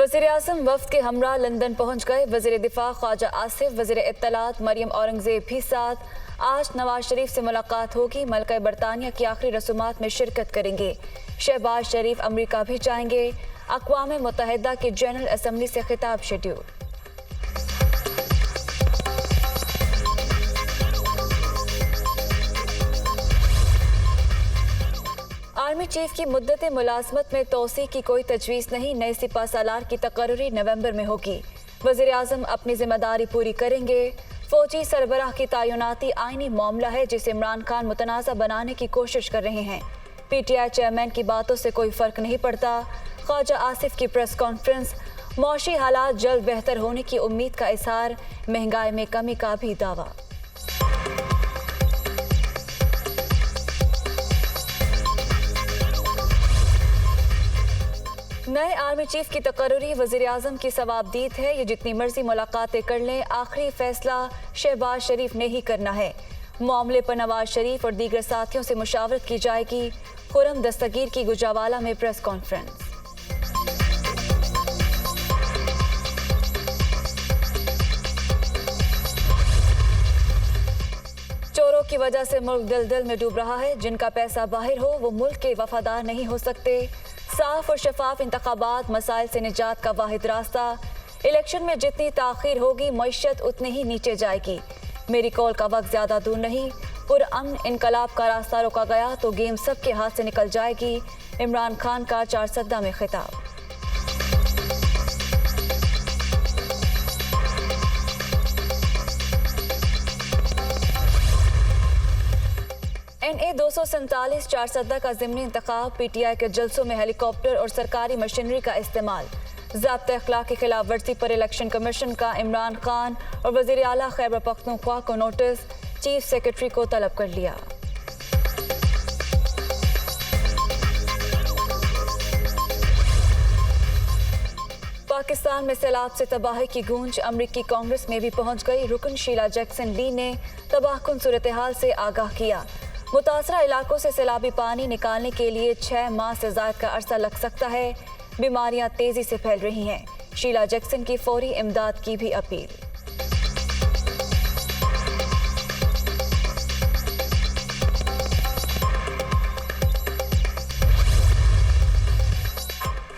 वज़ीर-ए-आज़म वफ़द के हमरा लंदन पहुँच गए। वज़ीर दिफा ख्वाजा आसिफ, वज़ीर इत्तलात मरियम औरंगज़ेब भी साथ। आज नवाज शरीफ से मुलाकात होगी। मलका बरतानिया की आखिरी रसूमात में शिरकत करेंगे। शहबाज शरीफ अमरीका भी जाएंगे। अक़वाम मुत्तहिदा की जनरल असम्बली से खिताब शेड्यूल। आर्मी चीफ की मुद्दत मुलाजमत में तोसी की कोई तजवीज़ नहीं। नए सिपा सालार की तकर्री नवंबर में होगी। वज़ीर आज़म अपनी जिम्मेदारी पूरी करेंगे। फौजी सरबराह की तैनाती आईनी मामला है जिसे इमरान खान मुतनाज़ा बनाने की कोशिश कर रहे हैं। PTI चेयरमैन की बातों से कोई फ़र्क नहीं पड़ता। ख्वाजा आसिफ की प्रेस कॉन्फ्रेंस। मौशी हालात जल्द बेहतर होने की उम्मीद का इज़हार। महंगाई में कमी का भी दावा। नए आर्मी चीफ की तकर्री वज़ीर आज़म की सवाबदीद है। ये जितनी मर्जी मुलाकातें कर लें, आखिरी फैसला शहबाज शरीफ ने ही करना है। मामले पर नवाज शरीफ और दीगर साथियों से मुशावरत की जाएगी। खुर्रम दस्तगीर की गुजरावाला में प्रेस कॉन्फ्रेंस। चोरों की वजह से मुल्क दलदल में डूब रहा है। जिनका पैसा बाहर हो वो मुल्क के वफादार नहीं हो सकते। साफ और शफाफ इंतखाबात मसाइल से निजात का वाहिद रास्ता। इलेक्शन में जितनी ताखीर होगी मईशत उतनी ही नीचे जाएगी। मेरी कॉल का वक्त ज़्यादा दूर नहीं। पुरअमन इनकलाब का रास्ता रोका गया तो गेम सबके हाथ से निकल जाएगी। इमरान खान का चारसद्दा में खिताब। NA 247 चारसद्दा का ज़िमनी इंतखाब। PTI के जलसों में हेलीकॉप्टर और सरकारी मशीनरी का इस्तेमाल। ज़ाब्ता अखलाक की खिलाफ वर्जी पर इलेक्शन कमीशन का इमरान खान और वज़ीर आला खैबर पख्तूनख्वा को नोटिस। चीफ सेक्रेटरी को तलब कर लिया। पाकिस्तान में सैलाब से तबाही की गूंज। अमरीकी कांग्रेस में भी पहुंच गई। रुकन शीला जैक्सन ली ने तबाहकुन सूरत हाल से आगाह किया। मुतासरा इलाकों से सैलाबी पानी निकालने के लिए 6 माह से ज़ायद का अरसा लग सकता है। बीमारियां तेजी से फैल रही हैं। शीला जैक्सन की फौरी इमदाद की भी अपील।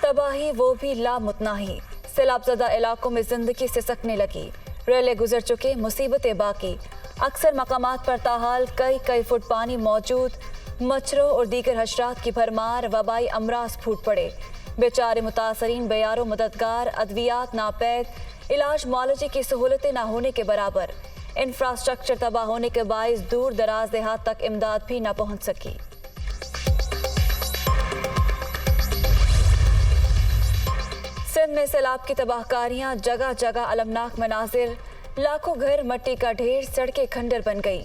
तबाही वो भी लामुतनाही। सैलाबज़दा इलाकों में जिंदगी सिसकने लगी। रेले गुजर चुके, मुसीबतें बाकी। अक्सर मकामात पर ताहाल कई फुट पानी मौजूद। मच्छरों और दीगर हशरात की भरमार। वबाई अमराज फूट पड़े। बेचारे मुतासरीन बेयारो मददगार। अद्वियात नापैद। इलाज मुआलजे की सहूलतें ना होने के बराबर। इंफ्रास्ट्रक्चर तबाह होने के बायस दूर दराज देहात तक इमदाद भी ना पहुँच सकी। सिंध में सैलाब की तबाहकारियां। जगह जगह अलमनाक मनाजिर। लाखों घर मट्टी का ढेर। सड़कें खंडर बन गई।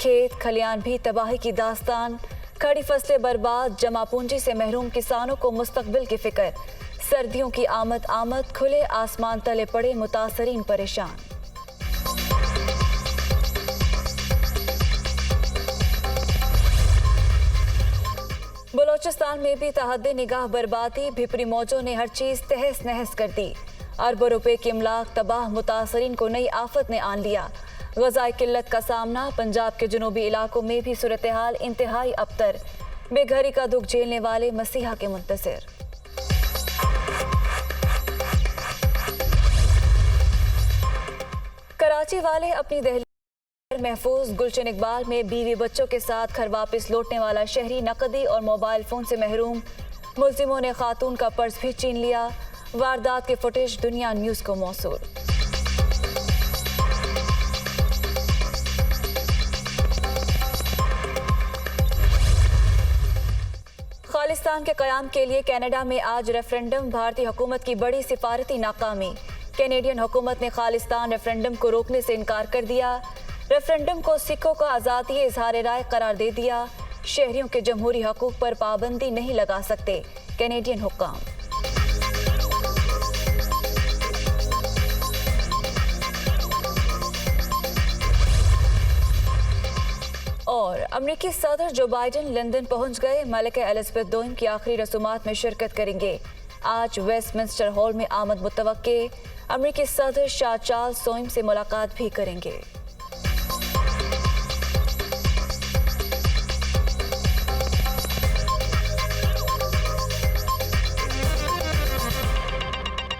खेत खलियान भी तबाही की दास्तान। खड़ी फसलें बर्बाद। जमा पूंजी से महरूम किसानों को मुस्तकबिल की फिक्र। सर्दियों की आमद। खुले आसमान तले पड़े मुतासरीन परेशान। बलोचिस्तान में भी तहद्दे निगाह बर्बादी। भिपरी मौजों ने हर चीज तहस नहस कर दी। अरबों रुपए की इमलाक तबाह। मुतासरीन को नई आफत ने आन लिया। ग़ज़ाई किल्लत का सामना। पंजाब के जनूबी इलाकों में भी सूरत हाल इंतहाई अबतर। बेघरी का दुख झेलने वाले मसीहा के मुंतज़िर। कराची वाले अपनी दहलीज महफूज। गुलशन इकबाल में बीवी बच्चों के साथ घर वापस लौटने वाला शहरी नकदी और मोबाइल फोन से महरूम। मुल्जिमों ने खातून का पर्स भी छीन लिया। वारदात के फुटेज दुनिया न्यूज़ को मौसूल। खालिस्तान के क़याम के लिए कनाडा में आज रेफरेंडम। भारतीय हुकूमत की बड़ी सिफारती नाकामी। कैनेडियन हुकूमत ने खालिस्तान रेफरेंडम को रोकने से इनकार कर दिया। रेफरेंडम को सिखों का आज़ादी इजहार राय करार दे दिया। शहरियों के जमहूरी हकूक पर पाबंदी नहीं लगा सकते कैनेडियन हुक्काम। और अमरीकी सदर जो बाइडेन लंदन पहुंच गए। मलिका एलिज़ाबेथ II की आखिरी रसूमात में शिरकत करेंगे। आज वेस्टमिंस्टर हॉल में आमद मुतवक्के। अमरीकी सदर शाह चार्ल्स सोइम से मुलाकात भी करेंगे।